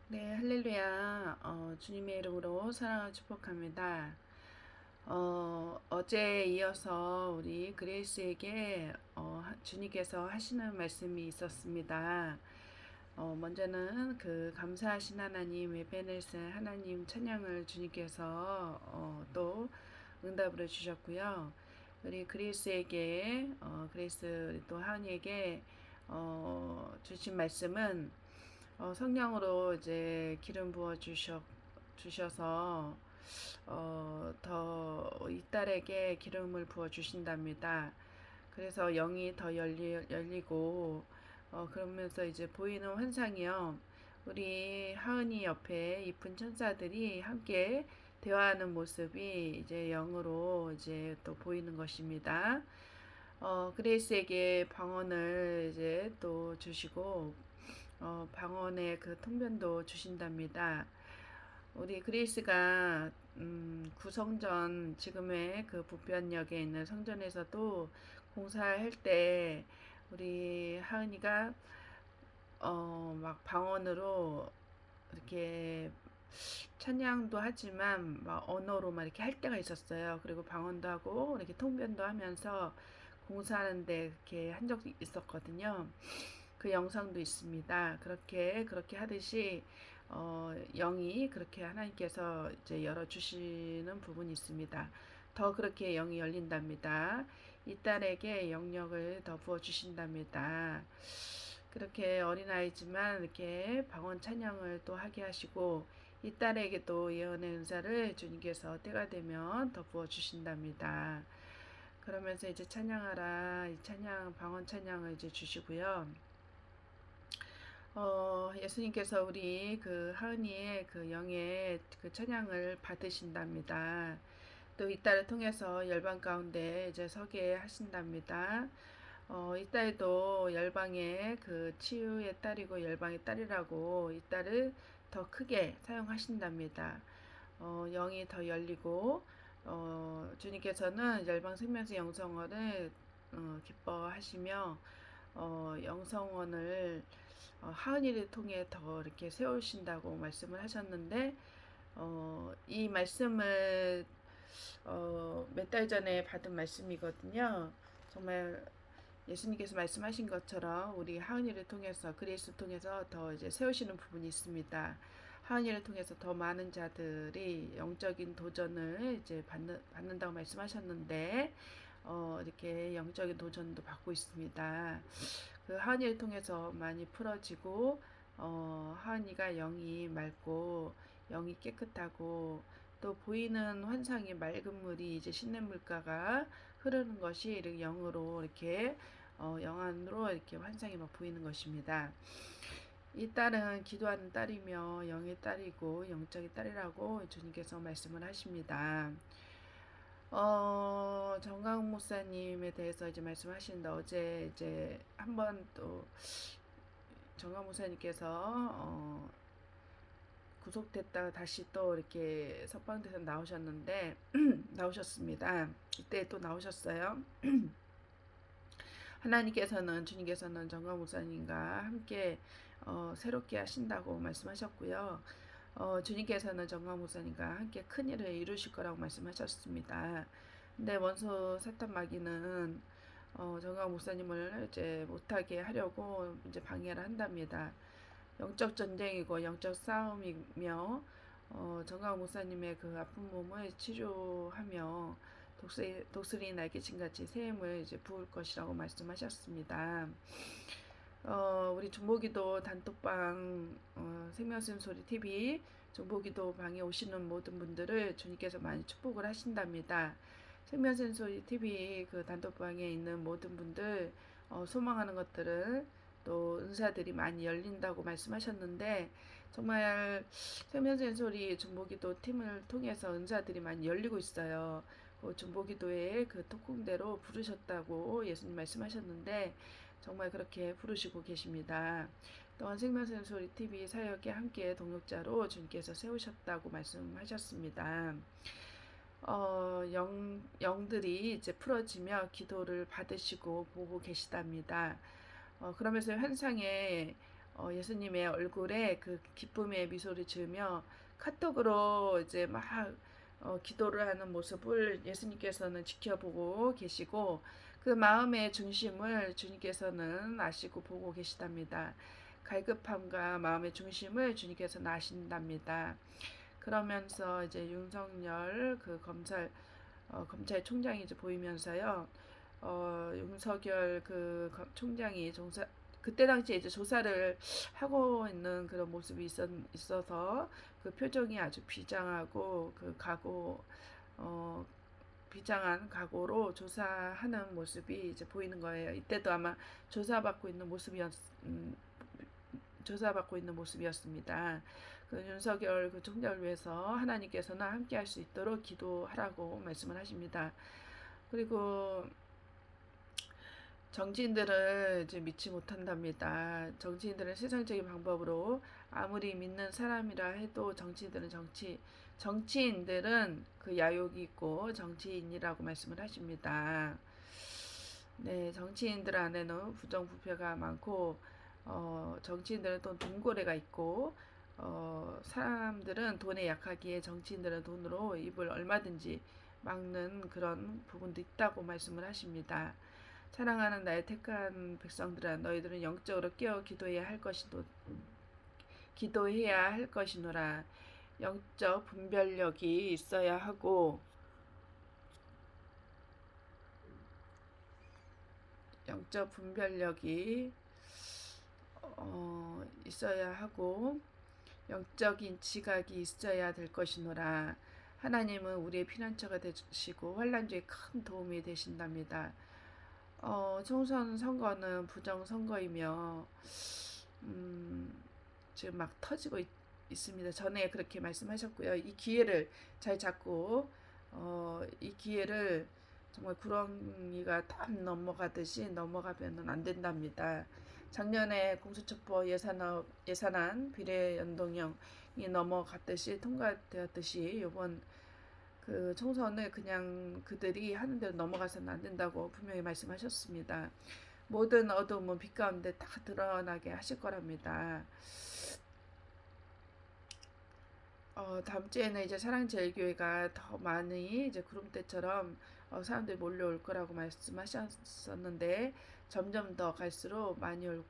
네, 할렐루야. 주님의 이름으로 사랑을 축복합니다. 어제에 이어서 우리 그레이스에게 주님께서 하시는 말씀이 있었습니다. 먼저는 그 감사하신 하나님, 에베네셀 하나님 찬양을 주님께서 또 응답을 해주셨고요. 우리 그레이스에게, 그레이스 우리 또 하은이에게 주신 말씀은 성령으로 이제 기름 부어 주셔서 더 이 딸에게 기름을 부어 주신답니다. 그래서 영이 더 열리고 그러면서 이제 보이는 환상이요. 우리 하은이 옆에 이쁜 천사들이 함께 대화하는 모습이 이제 영으로 이제 또 보이는 것입니다. 그레이스에게 방언을 이제 또 주시고 방언의 그 통변도 주신답니다. 우리 그레이스가 구성전 지금의 그 부변역에 있는 성전에서도 공사할 때 우리 하은이가 막 방언으로 이렇게 찬양도 하지만 막 언어로 막 이렇게 할 때가 있었어요. 그리고 방언도 하고 이렇게 통변도 하면서 공사하는데 이렇게 한 적이 있었거든요. 그 영상도 있습니다. 그렇게 하듯이 영이 그렇게 하나님께서 이제 열어 주시는 부분이 있습니다. 더 그렇게 영이 열린답니다. 이 딸에게 영역을 더 부어 주신답니다. 그렇게 어린아이지만 이렇게 방언 찬양을 또 하게 하시고 이 딸에게 또 예언의 은사를 주님께서 때가 되면 더 부어 주신답니다. 그러면서 이제 찬양하라 이 찬양 방언 찬양을 이제 주시고요. 예수님께서 우리 그 하은이의 그 영의 그 찬양을 받으신답니다. 또 이 딸을 통해서 열방 가운데 이제 서게 하신답니다. 이 딸도 열방의 그 치유의 딸이고 열방의 딸이라고 이 딸을 더 크게 사용하신답니다. 영이 더 열리고 주님께서는 열방 생명수 영성원을 기뻐하시며 영성원을 하은이를 통해 더 이렇게 세우신다고 말씀을 하셨는데 이 말씀을 몇 달 전에 받은 말씀이거든요. 정말 예수님께서 말씀하신 것처럼 우리 하은이를 통해서 그리스도 통해서 더 이제 세우시는 부분이 있습니다. 하은이를 통해서 더 많은 자들이 영적인 도전을 이제 받는다고 말씀하셨는데 이렇게 영적인 도전도 받고 있습니다. 그 하은이를 통해서 많이 풀어지고 하은이가 영이 맑고 영이 깨끗하고 또 보이는 환상이 맑은 물이 이제 신냇물가가 흐르는 것이 이렇게 영으로 이렇게 영안으로 이렇게 환상이 막 보이는 것입니다. 이 딸은 기도하는 딸이며 영의 딸이고 영적인 딸이라고 주님께서 말씀을 하십니다. 정강 목사님에 대해서 이제 말씀하시는데 어제 이제 한번 또 정강 목사님께서 구속됐다가 다시 또 이렇게 석방돼서 나오셨는데 나오셨습니다. 이때 또 나오셨어요. 하나님께서는 주님께서는 정강 목사님과 함께 새롭게 하신다고 말씀하셨고요. 주님께서는 정강 목사님과 함께 큰 일을 이루실 거라고 말씀하셨습니다. 근데 원수 사탄 마귀는 정강 목사님을 이제 못하게 하려고 이제 방해를 한답니다. 영적 전쟁이고 영적 싸움이며 정강 목사님의 그 아픈 몸을 치료하며 독수리 날개친 같이 새 힘을 이제 부을 것이라고 말씀하셨습니다. 우리 중보기도 단톡방 생명샘 소리 TV 중보기도 방에 오시는 모든 분들을 주님께서 많이 축복을 하신답니다. 생명샘 소리 TV 그 단톡방에 있는 모든 분들 소망하는 것들을 또 은사들이 많이 열린다고 말씀하셨는데 정말 생명센소리 중보기도 팀을 통해서 은사들이 많이 열리고 있어요. 그 중보기도에 그 특공대로 부르셨다고 예수님 말씀하셨는데 정말 그렇게 부르시고 계십니다. 또한 생명센소리 TV 사역에 함께 동역자로 주님께서 세우셨다고 말씀하셨습니다. 영들이 이제 풀어지며 기도를 받으시고 보고 계시답니다. 그러면서 환상에 예수님의 얼굴에 그 기쁨의 미소를 지으며 카톡으로 이제 막 기도를 하는 모습을 예수님께서는 지켜보고 계시고 그 마음의 중심을 주님께서는 아시고 보고 계시답니다. 갈급함과 마음의 중심을 주님께서는 아신답니다. 그러면서 이제 윤석열 그 검찰총장이 이제 보이면서요. 윤석열 그 총장이 그때 당시에 이제 조사를 하고 있는 그런 모습이 있어서 그 표정이 아주 비장하고 그 어, 비장한 각오로 조사하는 모습이 이제 보이는 거예요. 이때도 아마 조사받고 있는 음, 조사받고 있는 모습이었습니다. 그 윤석열 그 총장을 위해서 하나님께서는 함께할 수 있도록 기도하라고 말씀을 하십니다. 그리고 정치인들을 이제 믿지 못한답니다. 정치인들은 세상적인 방법으로 아무리 믿는 사람이라 해도 정치인들은 그 야욕이 있고 정치인이라고 말씀을 하십니다. 네, 정치인들 안에는 부정부패가 많고 정치인들은 또 돈고래가 있고 사람들은 돈에 약하기에 정치인들은 돈으로 입을 얼마든지 막는 그런 부분도 있다고 말씀을 하십니다. 사랑하는 나의 택한 백성들아 너희들은 영적으로 깨어 기도해야 할 것이노라. 영적 분별력이 있어야 하고 영적 분별력이 있어야 하고 영적인 지각이 있어야 될 것이노라. 하나님은 우리의 피난처가 되시고 환난 중에 큰 도움이 되신답니다. 총선 선거는 부정 선거이며 지금 막 터지고 있습니다. 전에 그렇게 말씀하셨고요. 이 기회를 잘 잡고 이 기회를 정말 구렁이가 땀 넘어가듯이 넘어가면은 안 된답니다. 작년에 공수처법 예산안 비례 연동형이 넘어갔듯이 통과되었듯이 이번 그 총선을 그냥 그들이 하는 대로 넘어가서는 안 된다고 분명히 말씀하셨습니다. 모든 어두움은 빛 가운데 다 드러나게 하실 거랍니다. 다음 주에는 이제 사랑제일교회가 더 많이 이제 구름대처럼 사람들이 몰려올 거라고 말씀하셨었는데 점점 더 갈수록 많이 올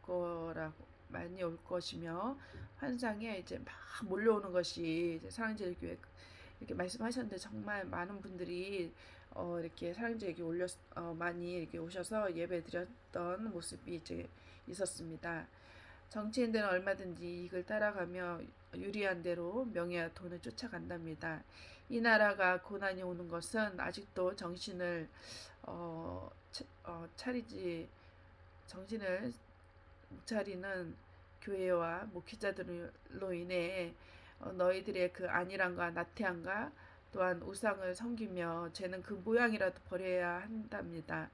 것이며 환상에 이제 막 몰려오는 것이 이제 사랑제일교회 이렇게 말씀하셨는데 정말 많은 분들이 이렇게 사랑제일교회 많이 이렇게 오셔서 예배 드렸던 모습이 이제 있었습니다. 정치인들은 얼마든지 이익을 따라가며 유리한 대로 명예와 돈을 쫓아간답니다. 이 나라가 고난이 오는 것은 아직도 차리지 정신을 못 차리는 교회와 목회자들로 인해 너희들의 그 안일함과 나태함과 또한 우상을 섬기며 죄는 그 모양이라도 버려야 한답니다.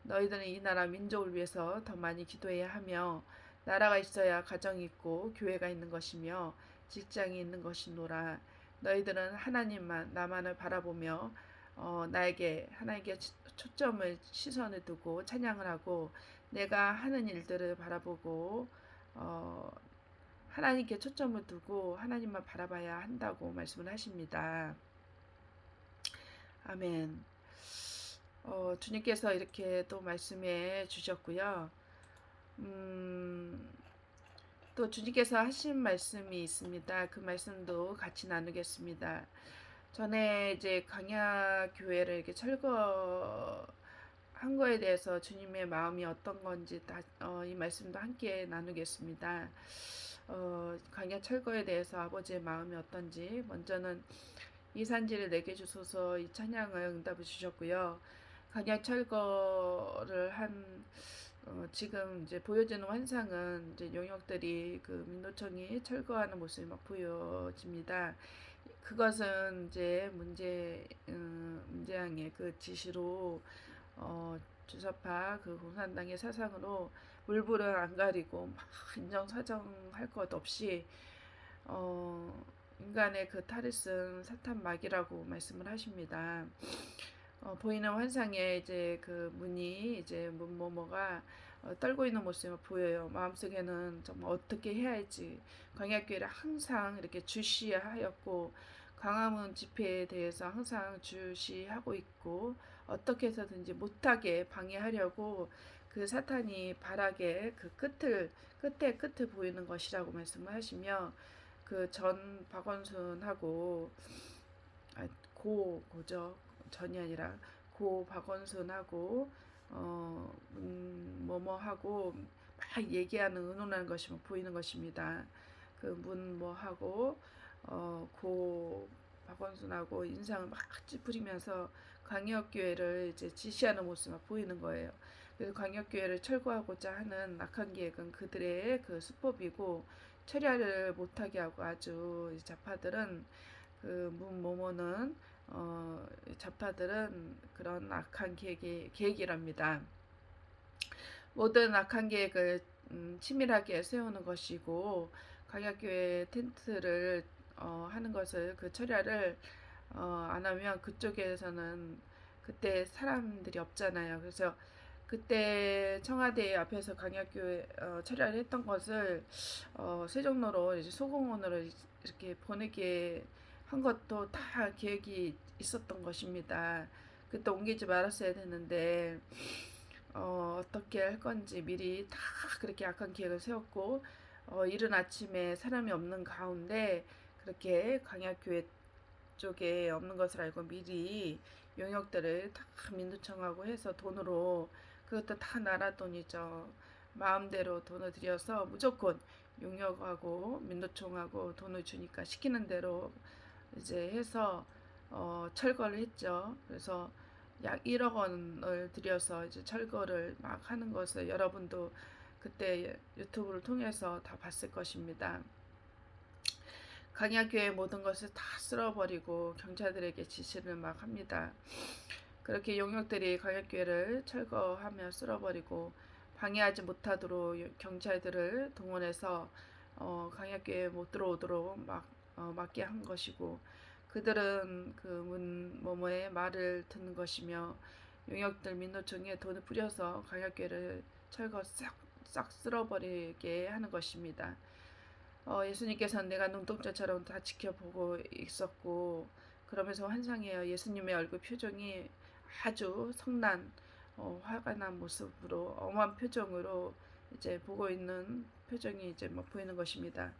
너희들은 이 나라 민족을 위해서 더 많이 기도해야 하며 나라가 있어야 가정이 있고 교회가 있는 것이며 직장이 있는 것이노라. 너희들은 나만을 바라보며 하나님께 초점을 시선을 두고 찬양을 하고 내가 하는 일들을 바라보고 하나님께 초점을 두고 하나님만 바라봐야 한다고 말씀을 하십니다. 아멘. 주님께서 이렇게 또 말씀해 주셨고요. 또 주님께서 하신 말씀이 있습니다. 그 말씀도 같이 나누겠습니다. 전에 이제 광야 교회를 이렇게 철거한 거에 대해서 주님의 마음이 어떤 건지 이 말씀도 함께 나누겠습니다. 광야 철거에 대해서 아버지의 마음이 어떤지 먼저는 이 산지를 내게 주소서 이 찬양을 응답해 주셨고요. 광야 철거를 한 지금 이제 보여지는 환상은 이제 용역들이 그 민노총이 철거하는 모습이 막 보여집니다. 그것은 이제 문재양의 그 지시로 주사파 그 공산당의 사상으로 물불을 안 가리고 막 인정사정할 것 없이 인간의 그 탈을 쓴 사탄막이라고 말씀을 하십니다. 보이는 환상에 이제 그 문이 이제 문모모가 떨고 있는 모습이 보여요. 마음속에는 정말 어떻게 해야 할지 광야교회를 항상 이렇게 주시하였고 광화문 집회에 대해서 항상 주시하고 있고 어떻게 해서든지 못하게 방해하려고 그 사탄이 발악의 그 끝에 보이는 것이라고 말씀을 하시며 그 전 박원순하고 고죠 전이 아니라 고 박원순하고 뭐뭐하고 막 얘기하는 의논하는 것이 보이는 것입니다. 그 뭐하고 고 박원순하고 인상을 막 찌푸리면서 광역교회를 이제 지시하는 모습이 보이는 거예요. 그래서 광역교회를 철거하고자 하는 악한 계획은 그들의 그 수법이고 철야를 못하게 하고 아주 좌파들은 그 문모모는 좌파들은 그런 악한 계획이랍니다. 모든 악한 계획을 치밀하게 세우는 것이고 광야교회 텐트를 하는 것을 그 철야를 안 하면 그쪽에서는 그때 사람들이 없잖아요. 그래서 그때 청와대 앞에서 광야교회 철야를 했던 것을 세종로로 이제 소공원으로 이렇게 보내게 한 것도 다 계획이 있었던 것입니다. 그때 옮기지 말았어야 되는데 어떻게 할 건지 미리 다 그렇게 약한 계획을 세웠고 이른 아침에 사람이 없는 가운데 그렇게 광야교회 쪽에 없는 것을 알고 미리 용역들을 다 민두청하고 해서 돈으로 그것도 다 나라 돈이죠. 마음대로 돈을 들여서 무조건 용역하고 민두청하고 돈을 주니까 시키는 대로 이제 해서 철거를 했죠. 그래서 약 1억 원을 들여서 이제 철거를 막 하는 것을 여러분도 그때 유튜브를 통해서 다 봤을 것입니다. 광야교회 모든 것을 다 쓸어버리고 경찰들에게 지시를 막 합니다. 그렇게 용역들이 광야교회를 철거하며 쓸어버리고 방해하지 못하도록 경찰들을 동원해서 광야교회에 못 들어오도록 막게 한 것이고 그들은 그 문모모의 말을 듣는 것이며 용역들 민노총에 돈을 뿌려서 광야교회를 철거 싹 쓸어버리게 하는 것입니다. 예수님께서는 내가 눈동자처럼 다 지켜보고 있었고 그러면서 환상해요. 예수님의 얼굴 표정이 아주 성난 화가 난 모습으로 엄한 표정으로 이제 보고 있는 표정이 이제 막 보이는 것입니다.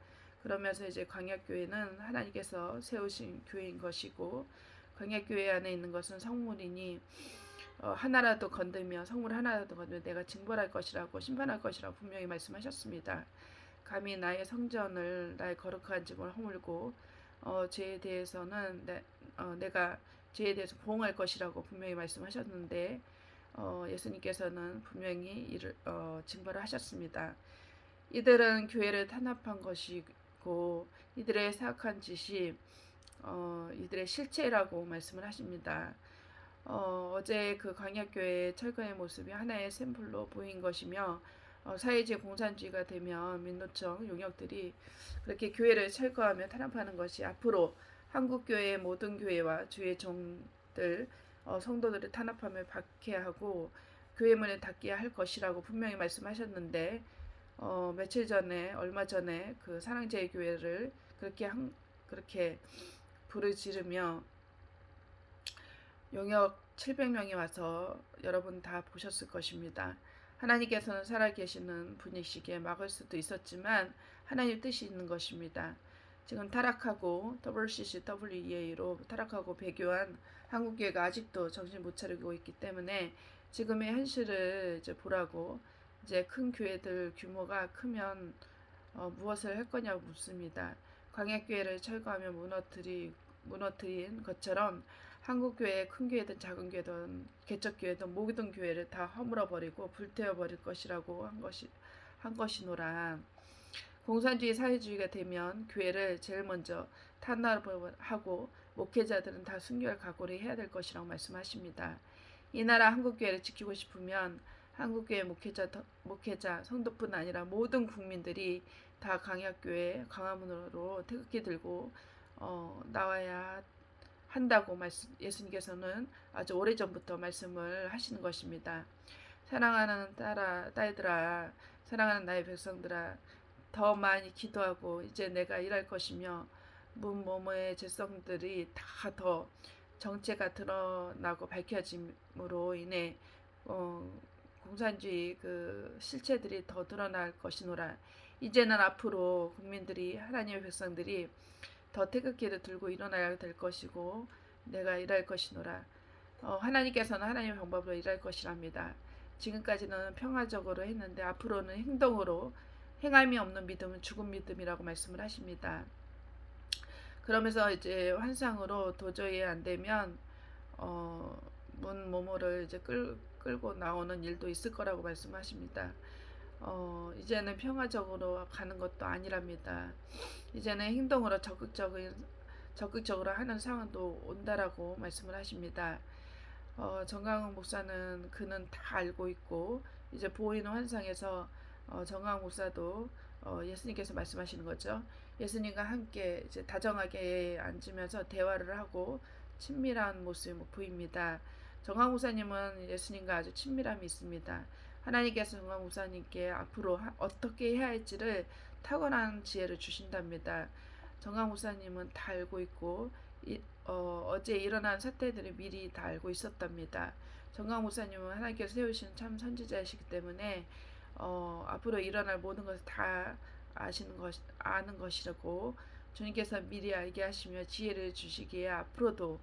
그러면서 이제 광야교회는 하나님께서 세우신 교회인 것이고 광야교회 안에 있는 것은 성물이니 하나라도 건들며 성물 하나라도 건들면 내가 징벌할 것이라고 심판할 것이라고 분명히 말씀하셨습니다. 감히 나의 성전을 나의 거룩한 집을 허물고 죄에 대해서는 내가 죄에 대해서 보응할 것이라고 분명히 말씀하셨는데 예수님께서는 분명히 이를 징벌을 하셨습니다. 이들은 교회를 탄압한 것이고 이들의 사악한 짓이 이들의 실체라고 말씀을 하십니다. 어제 그 광야교회 철거의 모습이 하나의 샘플로 보인 것이며 사회주의 공산주의가 되면 민노총 용역들이 그렇게 교회를 철거하며 탄압하는 것이 앞으로 한국교회의 모든 교회와 주의 종들 성도들을 탄압하며 박해하고 교회 문을 닫게 할 것이라고 분명히 말씀하셨는데 며칠 전에 얼마 전에 그 사랑제일 교회를 그렇게 불을 지르며 용역 700명이 와서 여러분 다 보셨을 것입니다. 하나님께서는 살아계시는 분이시기에 막을 수도 있었지만 하나님 뜻이 있는 것입니다. 지금 타락하고 WCCWEA로 타락하고 배교한 한국교회가 아직도 정신 못 차리고 있기 때문에 지금의 현실을 이제 보라고 이제 큰 교회들 규모가 크면 무엇을 할 거냐고 묻습니다. 광야교회를 철거하며 무너뜨린 것처럼 한국교회 큰 교회든 작은 교회든 개척교회든 모든 교회를 다 허물어버리고 불태워버릴 것이라고 한 것이노라. 공산주의 사회주의가 되면 교회를 제일 먼저 탄압하고 목회자들은 다 순교할 각오를 해야 될 것이라고 말씀하십니다. 이 나라 한국교회를 지키고 싶으면 한국교회 목회자 성도뿐 아니라 모든 국민들이 다 광야교회 광화문으로 태극기 들고 나와야 한다고 예수님께서는 아주 오래전부터 말씀을 하시는 것입니다. 사랑하는 딸들아, 사랑하는 나의 백성들아, 더 많이 기도하고 이제 내가 일할 것이며 문모모의 죄성들이 다 더 정체가 드러나고 밝혀짐으로 인해 어, 공산주의 그 실체들이 더 드러날 것이노라. 이제는 앞으로 국민들이 하나님의 백성들이 더 태극기를 들고 일어나야 될 것이고 내가 일할 것이노라. 하나님께서는 하나님의 방법으로 일할 것이랍니다. 지금까지는 평화적으로 했는데 앞으로는 행동으로 행함이 없는 믿음은 죽은 믿음이라고 말씀을 하십니다. 그러면서 이제 환상으로 도저히 안 되면 어, 문 모모를 이제 끌고 나오는 일도 있을 거라고 말씀하십니다. 이제는 평화적으로 가는 것도 아니랍니다. 이제는 행동으로 적극적으로 하는 상황도 온다라고 말씀을 하십니다. 정강훈 목사는 그는 다 알고 있고 이제 보이는 환상에서 정강훈 목사도 예수님께서 말씀하시는 거죠. 예수님과 함께 이제 다정하게 앉으면서 대화를 하고 친밀한 모습이 보입니다. 정강훈 목사님은 예수님과 아주 친밀함이 있습니다. 하나님께서 정강훈 목사님께 앞으로 어떻게 해야 할지를 탁월한 지혜를 주신답니다. 정강훈 목사님은 다 알고 있고 어제 일어난 사태들을 미리 다 알고 있었답니다. 정강 목사님은 하나님께서 세우신 참 선지자이시기 때문에 앞으로 일어날 모든 것을 다 아는 것이라고 주님께서 미리 알게 하시며 지혜를 주시기에 앞으로도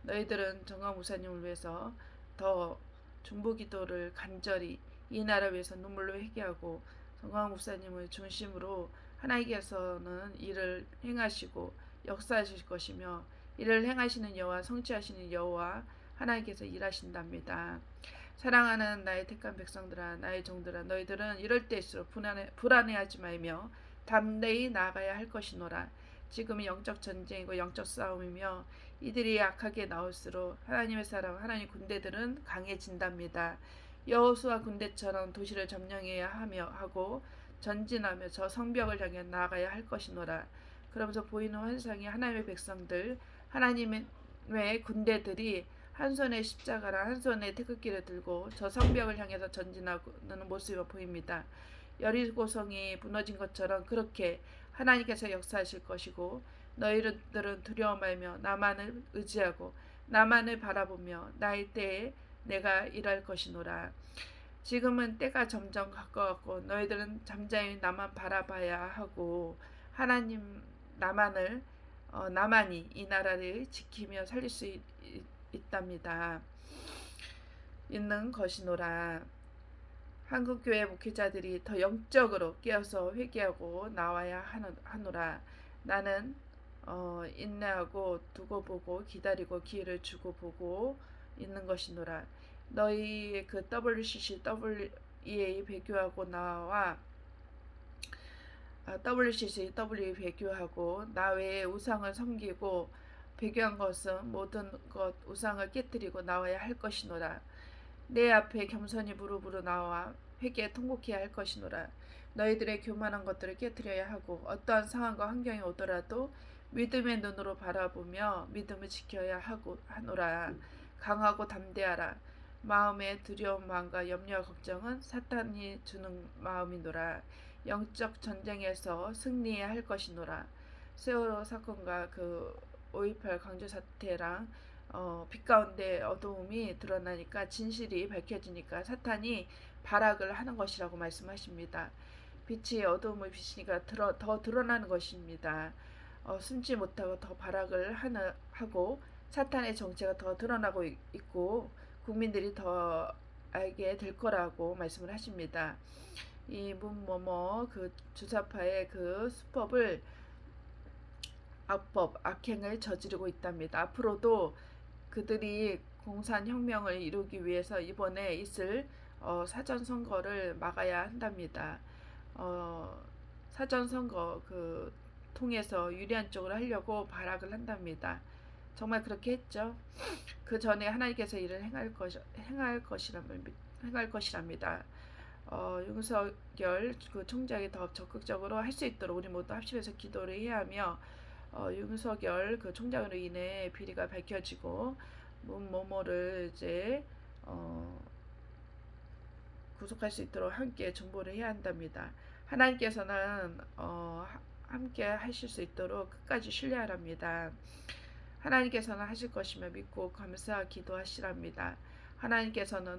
너희들은 정강 목사님을 위해서 더 중보기도를 간절히 이 나라 위해서 눈물로 회개하고 정강 목사님을 중심으로 하나님께서는 일을 행하시고 역사하실 것이며 이를 행하시는 여호와 성취하시는 여호와 하나님께서 일하신답니다. 사랑하는 나의 택한 백성들아 나의 종들아 너희들은 이럴 때일수록 불안해하지 말며 담대히 나아가야 할 것이노라. 지금은 영적 전쟁이고 영적 싸움이며 이들이 약하게 나올수록 하나님의 사람 하나님 군대들은 강해진답니다. 여호수아 군대처럼 도시를 점령해야 하고 전진하며 저 성벽을 향해 나아가야 할 것이노라. 그러면서 보이는 환상이 하나님의 백성들 하나님의 군대들이 한 손에 십자가랑 한 손에 태극기를 들고 저 성벽을 향해서 전진하는 모습이 보입니다. 여리고성이 무너진 것처럼 그렇게 하나님께서 역사하실 것이고 너희들은 두려워 말며 나만을 의지하고 나만을 바라보며 나의 때에 내가 일할 것이노라. 지금은 때가 점점 가까웠고 너희들은 잠잠히 나만 바라봐야 하고 하나님 나만이 이 나라를 지키며 살릴 수 있답니다. 있는 것이노라. 한국교회 목회자들이 더 영적으로 깨어서 회개하고 나와야 하노라. 나는 인내하고 두고 보고 기다리고 기회를 주고 보고 있는 것이노라. 너희 그 WCC, WEA 배교하고 나와 WCC, WE 배교하고 나 외에 우상을 섬기고 배교한 것은 모든 것 우상을 깨뜨리고 나와야 할 것이노라. 내 앞에 겸손히 무릎으로 나와 회개에 통곡해야 할 것이노라. 너희들의 교만한 것들을 깨뜨려야 하고 어떠한 상황과 환경이 오더라도 믿음의 눈으로 바라보며 믿음을 지켜야 하노라. 강하고 담대하라. 마음의 두려움과 염려와 걱정은 사탄이 주는 마음이노라. 영적 전쟁에서 승리해야 할 것이노라. 세월호 사건과 그 5.18 광주 사태랑 빛 가운데 어두움이 드러나니까 진실이 밝혀지니까 사탄이 발악을 하는 것이라고 말씀하십니다. 빛이 어두움을 비치니까 더 드러나는 것입니다. 숨지 못하고 더 발악을 하고 사탄의 정체가 더 드러나고 있고 국민들이 더 알게 될 거라고 말씀을 하십니다. 이 문모모 그 주사파의 그 수법을 악행을 저지르고 있답니다. 앞으로도 그들이 공산혁명을 이루기 위해서 이번에 있을 사전선거를 막아야 한답니다. 사전선거 통해서 유리한 쪽으로 하려고 발악을 한답니다. 정말 그렇게 했죠. 그 전에 하나님께서 일을 행할 것이랍니다. 윤석열 그 총장이 더 적극적으로 할 수 있도록 우리 모두 합심해서 기도를 해야 하며 윤석열 그 총장으로 인해 비리가 밝혀지고 문모모를 이제 구속할 수 있도록 함께 중보를 해야 한답니다. 하나님께서는 함께 하실 수 있도록 끝까지 신뢰하랍니다. 하나님께서는 하실 것이며 믿고 감사 기도하시랍니다. 하나님을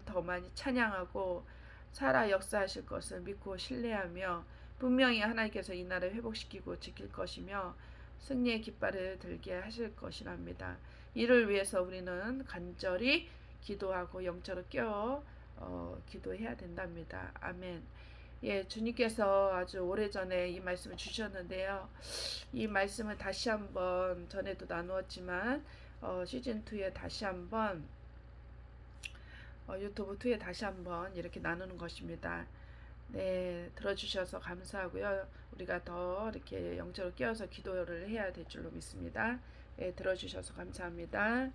더 많이 찬양하고 살아 역사하실 것을 믿고 신뢰하며 분명히 하나님께서 이 나라를 회복시키고 지킬 것이며 승리의 깃발을 들게 하실 것이랍니다. 이를 위해서 우리는 간절히 기도하고 영적으로 깨어 기도해야 된답니다. 아멘. 예, 주님께서 아주 오래전에 이 말씀을 주셨는데요. 이 말씀을 다시 한번 전에도 나누었지만 시즌2에 다시 한번 유튜브2에 다시 한번 이렇게 나누는 것입니다. 네, 들어주셔서 감사하고요. 우리가 더 이렇게 영적으로 깨어서 기도를 해야 될 줄로 믿습니다. 예, 들어주셔서 감사합니다.